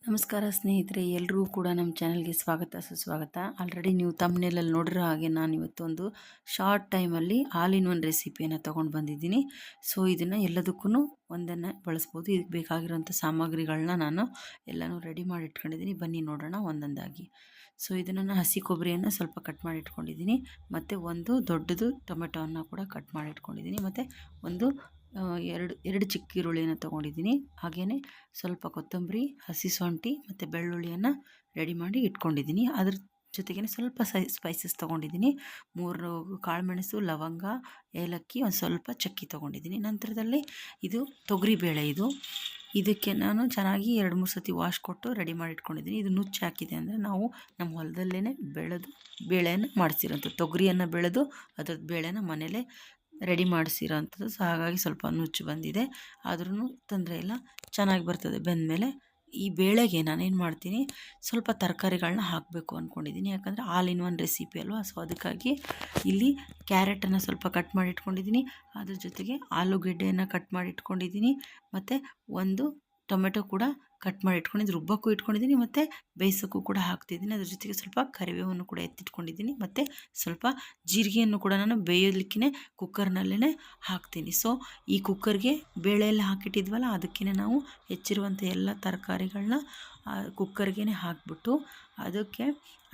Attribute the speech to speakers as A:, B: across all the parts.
A: ನಮಸ್ಕಾರ ಸ್ನೇಹಿತರೆ, ಎಲ್ಲರೂ ಕೂಡ ನಮ್ಮ ಚಾನಲ್ಗೆ ಸ್ವಾಗತ ಸುಸ್ವಾಗತ. ಆಲ್ರೆಡಿ ನೀವು ತಮ್ಮನೇಲಲ್ಲಿ ನೋಡಿರೋ ಹಾಗೆ ನಾನು ಇವತ್ತೊಂದು ಶಾರ್ಟ್ ಟೈಮಲ್ಲಿ ಆಲ್ ಇನ್ ಒನ್ ರೆಸಿಪಿಯನ್ನು ತೊಗೊಂಡು ಬಂದಿದ್ದೀನಿ. ಸೊ ಇದನ್ನು ಎಲ್ಲದಕ್ಕೂ ಒಂದನ್ನು ಬಳಸ್ಬೋದು. ಇದಕ್ಕೆ ಬೇಕಾಗಿರೋಂಥ ಸಾಮಗ್ರಿಗಳನ್ನ ನಾನು ಎಲ್ಲನೂ ರೆಡಿ ಮಾಡಿ ಇಟ್ಕೊಂಡಿದ್ದೀನಿ. ಬನ್ನಿ ನೋಡೋಣ ಒಂದೊಂದಾಗಿ. ಸೊ ಇದನ್ನು ನಾನು ಹಸಿ ಕೊಬ್ಬರಿಯನ್ನು ಸ್ವಲ್ಪ ಕಟ್ ಮಾಡಿ ಇಟ್ಕೊಂಡಿದ್ದೀನಿ, ಮತ್ತು ಒಂದು ದೊಡ್ಡದು ಟೊಮೆಟೊವನ್ನು ಕೂಡ ಕಟ್ ಮಾಡಿ ಇಟ್ಕೊಂಡಿದ್ದೀನಿ, ಮತ್ತು ಒಂದು ಎರಡು ಚಿಕ್ಕ ಈರುಳ್ಳಿಯನ್ನು ತೊಗೊಂಡಿದ್ದೀನಿ. ಹಾಗೆಯೇ ಸ್ವಲ್ಪ ಕೊತ್ತಂಬರಿ, ಹಸಿ ಶುಂಠಿ ಮತ್ತು ಬೆಳ್ಳುಳ್ಳಿಯನ್ನು ರೆಡಿ ಮಾಡಿ ಇಟ್ಕೊಂಡಿದ್ದೀನಿ. ಅದ್ರ ಜೊತೆಗೇ ಸ್ವಲ್ಪ ಸ್ಪೈಸಸ್ ತೊಗೊಂಡಿದ್ದೀನಿ. 3 ಕಾಳುಮೆಣಸು, ಲವಂಗ, ಏಲಕ್ಕಿ, ಒಂದು ಸ್ವಲ್ಪ ಚಕ್ಕಿ ತೊಗೊಂಡಿದ್ದೀನಿ. ನಂತರದಲ್ಲಿ ಇದು ತೊಗರಿಬೇಳೆ. ಇದಕ್ಕೆ ನಾನು ಚೆನ್ನಾಗಿ 2-3 ಸತಿ ವಾಶ್ ಕೊಟ್ಟು ರೆಡಿ ಮಾಡಿ ಇಟ್ಕೊಂಡಿದ್ದೀನಿ. ಇದು ನುಚ್ಚು ಹಾಕಿದೆ ಅಂದರೆ ನಾವು ನಮ್ಮ ಹೊಲದಲ್ಲೇ ಬೆಳೆದು ಬೇಳೆಯನ್ನು ಮಾಡಿಸಿರೋಂಥದ್ದು, ತೊಗರಿಯನ್ನು ಬೆಳೆದು ಅದ್ರದ್ದು ಬೇಳೆನ ಮನೇಲೇ ರೆಡಿ ಮಾಡಿಸಿರೋ ಅಂಥದ್ದು. ಸೊ ಹಾಗಾಗಿ ಸ್ವಲ್ಪ ನುಚ್ಚು ಬಂದಿದೆ, ಆದ್ರೂ ತೊಂದರೆ ಇಲ್ಲ, ಚೆನ್ನಾಗಿ ಬರ್ತದೆ ಬೆಂದಮೇಲೆ. ಈ ಬೇಳೆಗೆ ನಾನೇನು ಮಾಡ್ತೀನಿ, ಸ್ವಲ್ಪ ತರಕಾರಿಗಳನ್ನ ಹಾಕಬೇಕು ಅಂದ್ಕೊಂಡಿದ್ದೀನಿ. ಯಾಕಂದರೆ ಆಲ್ ಇನ್ ಒನ್ ರೆಸಿಪಿ ಅಲ್ವಾ. ಸೊ ಅದಕ್ಕಾಗಿ ಇಲ್ಲಿ ಕ್ಯಾರೆಟನ್ನು ಸ್ವಲ್ಪ ಕಟ್ ಮಾಡಿ ಇಟ್ಕೊಂಡಿದ್ದೀನಿ, ಅದ್ರ ಜೊತೆಗೆ ಆಲೂಗೆಡ್ಡೆಯನ್ನು ಕಟ್ ಮಾಡಿ ಇಟ್ಕೊಂಡಿದ್ದೀನಿ, ಮತ್ತು ಒಂದು ಟೊಮೆಟೊ ಕೂಡ ಕಟ್ ಮಾಡಿ ಇಟ್ಕೊಂಡಿದ್ದು ರುಬ್ಬಕ್ಕೂ ಇಟ್ಕೊಂಡಿದ್ದೀನಿ, ಮತ್ತು ಬೇಯಿಸೋಕ್ಕೂ ಕೂಡ ಹಾಕ್ತಿದ್ದೀನಿ. ಅದ್ರ ಜೊತೆಗೆ ಸ್ವಲ್ಪ ಕರಿಬೇವನ್ನು ಕೂಡ ಎತ್ತಿಟ್ಕೊಂಡಿದ್ದೀನಿ, ಮತ್ತು ಸ್ವಲ್ಪ ಜೀರಿಗೆಯನ್ನು ಕೂಡ ನಾನು ಬೇಯೋದಕ್ಕೆ ಕುಕ್ಕರ್ನಲ್ಲೇ ಹಾಕ್ತೀನಿ. ಸೊ ಈ ಕುಕ್ಕರ್ಗೆ ಬೇಳೆಲ್ಲ ಹಾಕಿಟ್ಟಿದ್ವಲ್ಲ, ಅದಕ್ಕೇ ನಾವು ಹೆಚ್ಚಿರುವಂಥ ಎಲ್ಲ ತರಕಾರಿಗಳನ್ನ ಕುಕ್ಕರ್ಗೆ ಹಾಕ್ಬಿಟ್ಟು ಅದಕ್ಕೆ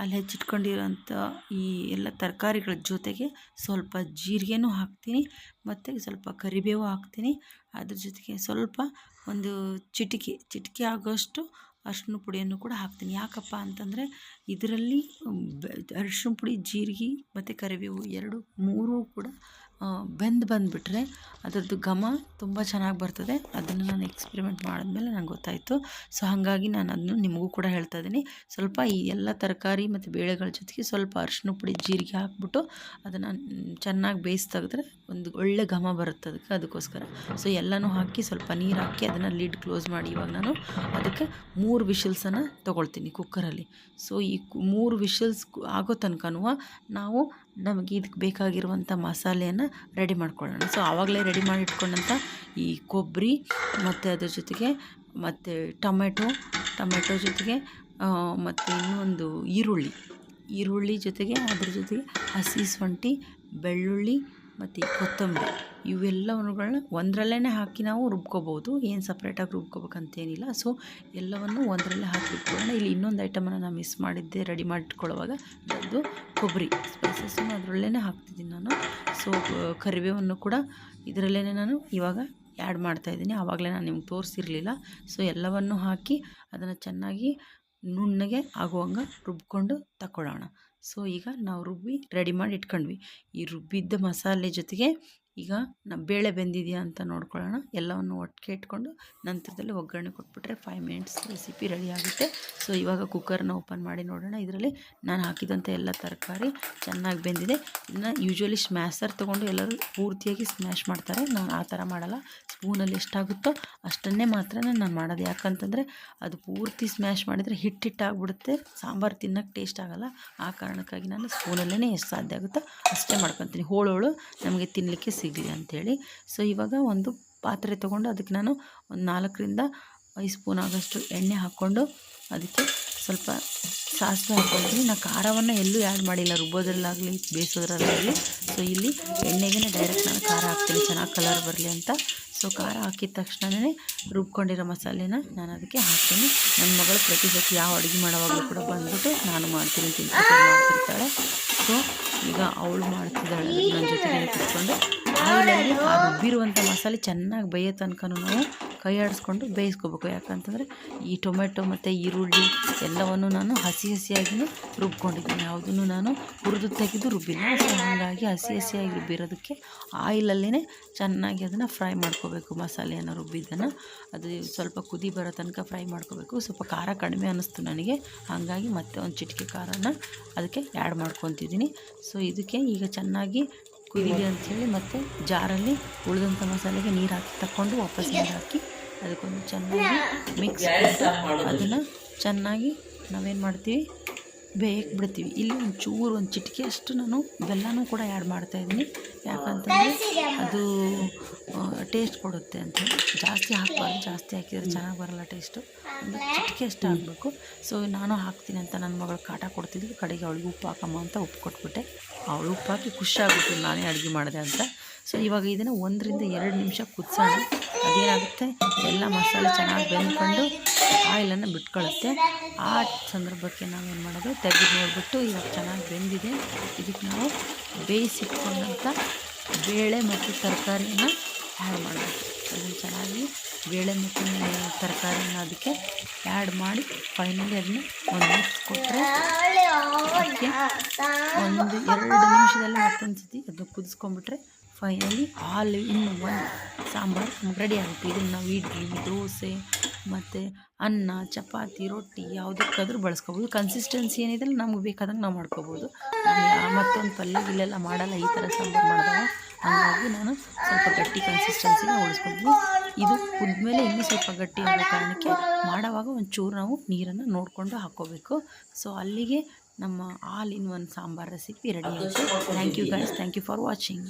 A: ಅಲ್ಲಿ ಹೆಚ್ಚಿಟ್ಕೊಂಡಿರೋಂಥ ಈ ಎಲ್ಲ ತರಕಾರಿಗಳ ಜೊತೆಗೆ ಸ್ವಲ್ಪ ಜೀರಿಗೆನೂ ಹಾಕ್ತೀನಿ, ಮತ್ತು ಸ್ವಲ್ಪ ಕರಿಬೇವು ಹಾಕ್ತೀನಿ. ಅದ್ರ ಜೊತೆಗೆ ಸ್ವಲ್ಪ ಒಂದು ಚಿಟಿಕೆ ಆಗೋಷ್ಟು ಅರಿಶಿನ ಪುಡಿಯನ್ನು ಕೂಡ ಹಾಕ್ತೀನಿ. ಯಾಕಪ್ಪ ಅಂತಂದರೆ ಇದರಲ್ಲಿ ಅರಿಶಿನ ಪುಡಿ, ಜೀರಿಗೆ ಮತ್ತು ಕರಿಬೇವು 2-3 ಕೂಡ ಬಂದುಬಿಟ್ರೆ ಅದರದ್ದು ಘಮ ತುಂಬ ಚೆನ್ನಾಗಿ ಬರ್ತದೆ. ಅದನ್ನು ನಾನು ಎಕ್ಸ್ಪೆರಿಮೆಂಟ್ ಮಾಡಿದ್ಮೇಲೆ ನಂಗೆ ಗೊತ್ತಾಯಿತು. ಸೊ ಹಾಗಾಗಿ ನಾನು ಅದನ್ನು ನಿಮಗೂ ಕೂಡ ಹೇಳ್ತಾ ಇದ್ದೀನಿ. ಸ್ವಲ್ಪ ಈ ಎಲ್ಲ ತರಕಾರಿ ಮತ್ತು ಬೇಳೆಗಳ ಜೊತೆಗೆ ಸ್ವಲ್ಪ ಅರಿಶಿನ ಪುಡಿ, ಜೀರಿಗೆ ಹಾಕ್ಬಿಟ್ಟು ಅದನ್ನು ಚೆನ್ನಾಗಿ ಬೇಯಿಸಿ ತೆಗೆದ್ರೆ ಒಂದು ಒಳ್ಳೆ ಘಮ ಬರುತ್ತೆ ಅದಕ್ಕೋಸ್ಕರ. ಸೊ ಎಲ್ಲನೂ ಹಾಕಿ ಸ್ವಲ್ಪ ನೀರು ಹಾಕಿ ಅದನ್ನು ಲಿಡ್ ಕ್ಲೋಸ್ ಮಾಡಿ ಇವಾಗ ನಾನು ಅದಕ್ಕೆ 3 ವಿಷಲ್ಸನ್ನು ತೊಗೊಳ್ತೀನಿ ಕುಕ್ಕರಲ್ಲಿ. ಸೊ ಈ 3 ವಿಷಲ್ಸ್ ಆಗೋ ತನಕನೂ ನಾವು ನಮಗೆ ಇದಕ್ಕೆ ಬೇಕಾಗಿರುವಂಥ ಮಸಾಲೆಯನ್ನು ರೆಡಿ ಮಾಡ್ಕೊಳ್ಳೋಣ. ಸೊ ಆವಾಗಲೇ ರೆಡಿ ಮಾಡಿ ಇಟ್ಕೊಂಡಂಥ ಈ ಕೊಬ್ಬರಿ, ಮತ್ತು ಅದ್ರ ಜೊತೆಗೆ ಮತ್ತು ಟೊಮೆಟೊ ಜೊತೆಗೆ ಮತ್ತು ಇನ್ನೊಂದು ಈರುಳ್ಳಿ ಜೊತೆಗೆ ಅದ್ರ ಜೊತೆಗೆ ಹಸಿ ಶುಂಠಿ, ಬೆಳ್ಳುಳ್ಳಿ ಮತ್ತು ಕೊತ್ತಂಬರಿ, ಇವೆಲ್ಲವನ್ನುಗಳನ್ನ ಒಂದರಲ್ಲೇ ಹಾಕಿ ನಾವು ರುಬ್ಕೋಬೋದು. ಏನು ಸಪ್ರೇಟಾಗಿ ರುಬ್ಕೋಬೇಕಂತೇನಿಲ್ಲ. ಸೊ ಎಲ್ಲವನ್ನು ಒಂದರಲ್ಲೇ ಹಾಕಿ ಇಟ್ಕೊಳ್ಳೋಣ. ಇಲ್ಲಿ ಇನ್ನೊಂದು ಐಟಮನ್ನು ನಾನು ಮಿಸ್ ಮಾಡಿದ್ದೆ ರೆಡಿ ಮಾಡಿ ಇಟ್ಕೊಳ್ಳೋವಾಗ, ಅದು ಕೊಬ್ಬರಿ ಸ್ಪೈಸಸ್ಸನ್ನು ಅದರಲ್ಲೇ ಹಾಕ್ತಿದ್ದೀನಿ ನಾನು. ಸೊ ಕರಿಬೇವನ್ನು ಕೂಡ ಇದರಲ್ಲೇ ನಾನು ಇವಾಗ ಆ್ಯಡ್ ಮಾಡ್ತಾಯಿದ್ದೀನಿ. ಆವಾಗಲೇ ನಾನು ನಿಮ್ಗೆ ತೋರಿಸಿರಲಿಲ್ಲ. ಸೊ ಎಲ್ಲವನ್ನು ಹಾಕಿ ಅದನ್ನು ಚೆನ್ನಾಗಿ ನುಣ್ಣಗೆ ಆಗುವಂಗೆ ರುಬ್ಕೊಂಡು ತಗೊಳ್ಳೋಣ. ಸೊ ಈಗ ನಾವು ರುಬ್ಬಿ ರೆಡಿ ಮಾಡಿ ಇಟ್ಕೊಂಡ್ವಿ. ಈ ರುಬ್ಬಿದ್ದ ಮಸಾಲೆ ಜೊತೆಗೆ ಈಗ ಬೇಳೆ ಬೆಂದಿದೆಯಾ ಅಂತ ನೋಡ್ಕೊಳ್ಳೋಣ. ಎಲ್ಲವನ್ನು ಒಟ್ಟಿಗೆ ಇಟ್ಕೊಂಡು ನಂತರದಲ್ಲಿ ಒಗ್ಗರಣೆ ಕೊಟ್ಬಿಟ್ರೆ 5 ಮಿನಿಟ್ಸ್ ರೆಸಿಪಿ ರೆಡಿ ಆಗುತ್ತೆ. ಸೊ ಇವಾಗ ಕುಕ್ಕರ್ನ ಓಪನ್ ಮಾಡಿ ನೋಡೋಣ. ಇದರಲ್ಲಿ ನಾನು ಹಾಕಿದಂಥ ಎಲ್ಲ ತರಕಾರಿ ಚೆನ್ನಾಗಿ ಬೆಂದಿದೆ. ಇದನ್ನು ಯೂಶ್ವಲಿ ಸ್ಮ್ಯಾಶರ್ ತೊಗೊಂಡು ಎಲ್ಲರೂ ಪೂರ್ತಿಯಾಗಿ ಸ್ಮ್ಯಾಶ್ ಮಾಡ್ತಾರೆ. ನಾನು ಆ ಥರ ಮಾಡಲ್ಲ. ಸ್ಪೂನಲ್ಲಿ ಎಷ್ಟಾಗುತ್ತೋ ಅಷ್ಟನ್ನೇ ಮಾತ್ರ ನಾನು ಮಾಡೋದು. ಯಾಕಂತಂದರೆ ಅದು ಪೂರ್ತಿ ಸ್ಮ್ಯಾಶ್ ಮಾಡಿದರೆ ಹಿಟ್ಟಾಗ್ಬಿಡುತ್ತೆ, ಸಾಂಬಾರು ತಿನ್ನೋಕ್ಕೆ ಟೇಸ್ಟ್ ಆಗೋಲ್ಲ. ಆ ಕಾರಣಕ್ಕಾಗಿ ನಾನು ಸ್ಪೂನಲ್ಲೇ ಎಷ್ಟು ಸಾಧ್ಯ ಆಗುತ್ತೋ ಅಷ್ಟೇ ಮಾಡ್ಕೊತೀನಿ, ಹೋಳು ನಮಗೆ ತಿನ್ನಲಿಕ್ಕೆ ಸಿಗಲಿ ಅಂಥೇಳಿ. ಸೊ ಇವಾಗ ಒಂದು ಪಾತ್ರೆ ತೊಗೊಂಡು ಅದಕ್ಕೆ ನಾನು ಒಂದು 4-5 ಸ್ಪೂನ್ ಆಗೋಷ್ಟು ಎಣ್ಣೆ ಹಾಕ್ಕೊಂಡು ಅದಕ್ಕೆ ಸ್ವಲ್ಪ ಸಾಸಿವೆ ಹಾಕ್ಕೊಂಡಿದ್ದೀನಿ. ನಾನು ಖಾರವನ್ನು ಎಲ್ಲೂ ಆ್ಯಡ್ ಮಾಡಿಲ್ಲ, ರುಬ್ಬೋದ್ರಲ್ಲಾಗಲಿ ಬೇಯಿಸೋದ್ರಲ್ಲಾಗಲಿ. ಸೊ ಇಲ್ಲಿ ಎಣ್ಣೆಗೆ ಡೈರೆಕ್ಟ್ ನಾನು ಖಾರ ಹಾಕ್ತೀನಿ, ಚೆನ್ನಾಗಿ ಕಲರ್ ಬರಲಿ ಅಂತ. ಸೊ ಖಾರ ಹಾಕಿದ ತಕ್ಷಣವೇ ರುಬ್ಕೊಂಡಿರೋ ಮಸಾಲೆನ ನಾನು ಅದಕ್ಕೆ ಹಾಕ್ತೀನಿ. ನನ್ನ ಮಗಳು ಪ್ರತಿ ಸತಿ ಯಾವ ಅಡುಗೆ ಮಾಡೋವಾಗಲೂ ಕೂಡ ಬಂದ್ಬಿಟ್ಟು ನಾನು ಮಾಡ್ತೀನಿ ಮಾಡ್ತಿರ್ತಾಳೆ. ಸೊ ಈಗ ಅವಳು ಮಾಡ್ತಿದ್ದಾಳೆ ನನ್ನ ಜೊತೆಗೆ ಕುತ್ಕೊಂಡು. ಆಯಿಲಲ್ಲಿ ಆ ರುಬ್ಬಿರುವಂಥ ಮಸಾಲೆ ಚೆನ್ನಾಗಿ ಬೇಯೋ ತನಕ ನಾವು ಕೈ ಆಡಿಸ್ಕೊಂಡು ಬೇಯಿಸ್ಕೋಬೇಕು. ಯಾಕಂತಂದರೆ ಈ ಟೊಮೆಟೊ ಮತ್ತು ಈರುಳ್ಳಿ ಎಲ್ಲವನ್ನು ನಾನು ಹಸಿಯಾಗಿ ರುಬ್ಕೊಂಡಿದ್ದೀನಿ, ಯಾವುದನ್ನು ನಾನು ಹುರಿದು ತೆಗೆದು ರುಬ್ಬಿಲ್ಲ. ಸೊ ಹಾಗಾಗಿ ಹಸಿಯಾಗಿ ರುಬ್ಬಿರೋದಕ್ಕೆ ಆಯಿಲಲ್ಲೇ ಚೆನ್ನಾಗಿ ಅದನ್ನು ಫ್ರೈ ಮಾಡ್ಕೋಬೇಕು. ಮಸಾಲೆಯನ್ನು ರುಬ್ಬಿದ್ದನ್ನು ಅದು ಸ್ವಲ್ಪ ಕುದಿ ಬರೋ ತನಕ ಫ್ರೈ ಮಾಡ್ಕೋಬೇಕು. ಸ್ವಲ್ಪ ಖಾರ ಕಡಿಮೆ ಅನ್ನಿಸ್ತು ನನಗೆ, ಹಾಗಾಗಿ ಮತ್ತೆ ಒಂದು ಚಿಟಿಕೆ ಖಾರನ ಅದಕ್ಕೆ ಆ್ಯಡ್ ಮಾಡ್ಕೊತಿದ್ದೀನಿ. ಸೊ ಇದಕ್ಕೆ ಈಗ ಚೆನ್ನಾಗಿ ಕುದಿಲಿ ಅಂಥೇಳಿ ಮತ್ತು ಜಾರಲ್ಲಿ ಉಳಿದಂಥ ಮಸಾಲೆಗೆ ನೀರು ಹಾಕಿ ತಗೊಂಡು ವಾಪಸ್ ನೀರು ಹಾಕಿ ಅದಕ್ಕೊಂದು ಚೆನ್ನಾಗಿ ಮಿಕ್ಸ್ ಮಾಡಿ ಅದನ್ನು ಚೆನ್ನಾಗಿ ನಾವೇನು ಮಾಡ್ತೀವಿ, ಬೇಯಕ್ಕೆ ಬಿಡ್ತೀವಿ. ಇಲ್ಲಿ ಒಂಚೂರು ಒಂದು ಚಿಟಿಕೆ ಅಷ್ಟು ನಾನು ಬೆಲ್ಲನೂ ಕೂಡ ಆ್ಯಡ್ ಮಾಡ್ತಾಯಿದ್ದೀನಿ. ಯಾಕಂತಂದರೆ ಅದು ಟೇಸ್ಟ್ ಕೊಡುತ್ತೆ ಅಂತೇಳಿ. ಜಾಸ್ತಿ ಹಾಕಬಾರ್ದು, ಜಾಸ್ತಿ ಹಾಕಿದರೆ ಚೆನ್ನಾಗಿ ಬರೋಲ್ಲ ಟೇಸ್ಟು. ಒಂದು ಚಿಟಿಕೆ ಅಷ್ಟು ಹಾಕಬೇಕು. ಸೊ ನಾನು ಹಾಕ್ತೀನಿ ಅಂತ ನನ್ನ ಮಗಳು ಕಾಟ ಕೊಡ್ತಿದ್ವಿ. ಕಡೆಗೆ ಅವಳಿಗೆ ಉಪ್ಪು ಹಾಕಮ್ಮ ಅಂತ ಉಪ್ಪು ಕೊಟ್ಬಿಟ್ಟೆ. ಅವಳು ಉಪ್ಪು ಹಾಕಿ ಖುಷಿಯಾಗ್ಬಿಟ್ಟು ನಾನೇ ಅಡುಗೆ ಮಾಡಿದೆ ಅಂತ. ಸೊ ಇವಾಗ ಇದನ್ನು 1 ರಿಂದ 2 ನಿಮಿಷ ಕುದಿಸೋಣ. ಅದೇನಾಗುತ್ತೆ, ಎಲ್ಲ ಮಸಾಲೆ ಚೆನ್ನಾಗಿ ಬೆಂದ್ಕೊಂಡು ಆಯಿಲನ್ನು ಬಿಟ್ಕೊಳ್ಳುತ್ತೆ. ಆ ಸಂದರ್ಭಕ್ಕೆ ನಾವೇನು ಮಾಡೋದು, ತೆಗೆದು ನೋಡಿಬಿಟ್ಟು ಇವಾಗ ಚೆನ್ನಾಗಿ ಬೆಂದಿದೆ. ಇದಕ್ಕೆ ನಾವು ಬೇಯಿಸಿಟ್ಕೊಂಡಂಥ ಬೇಳೆ ಮತ್ತು ತರಕಾರಿಯನ್ನು ಆ್ಯಡ್ ಮಾಡಬೇಕು. ಅದನ್ನು ಚೆನ್ನಾಗಿ ಬೇಳೆ ಮತ್ತು ತರಕಾರಿಯನ್ನು ಅದಕ್ಕೆ ಆ್ಯಡ್ ಮಾಡಿ ಫೈನಲಿ ಅದನ್ನ ಒಂದು ಮಿಕ್ಸ್ ಕೊಟ್ಟರೆ ಅದಕ್ಕೆ 1-2 ನಿಮಿಷದಲ್ಲಿ ಮತ್ತೊಂದು ಸತಿ ಅದನ್ನು ಕುದಿಸ್ಕೊಂಡ್ಬಿಟ್ರೆ finally all in one sambar ನಮ್ಗೆ ರೆಡಿ ಆಗುತ್ತೆ. ಇದನ್ನು ನಾವು ಇಡ್ಲಿ, ದೋಸೆ ಮತ್ತು ಅನ್ನ, ಚಪಾತಿ, ರೊಟ್ಟಿ ಯಾವುದಕ್ಕಾದ್ರೂ ಬಳಸ್ಕೊಬೋದು. ಕನ್ಸಿಸ್ಟೆನ್ಸಿ ಏನಿದೆ ನಮ್ಗೆ ಬೇಕಾದಂಗೆ ನಾವು ಮಾಡ್ಕೋಬೋದು. ನಾನು ಮತ್ತೊಂದು ಪಲ್ಯ ಇಲ್ಲೆಲ್ಲ ಮಾಡಲ್ಲ, ಈ ಥರ ಸಾಂಬಾರು ಮಾಡಿದಾಗ. ಹಾಗಾಗಿ ನಾನು ಸ್ವಲ್ಪ ಗಟ್ಟಿ ಕನ್ಸಿಸ್ಟೆನ್ಸಿನ ಉಳಿಸ್ಕೊತೀನಿ. ಇದು ಕುದ್ಮೇಲೆ ಇನ್ನೂ ಸ್ವಲ್ಪ ಗಟ್ಟಿ ಆಗೋ ಕಾರಣಕ್ಕೆ ಮಾಡೋವಾಗ ಒಂಚೂರು ನಾವು ನೀರನ್ನು ನೋಡಿಕೊಂಡು ಹಾಕ್ಕೋಬೇಕು. ಸೊ ಅಲ್ಲಿಗೆ ನಮ್ಮ all in one sambar recipe ready ಆಯಿತು. Thank you guys, thank you for watching.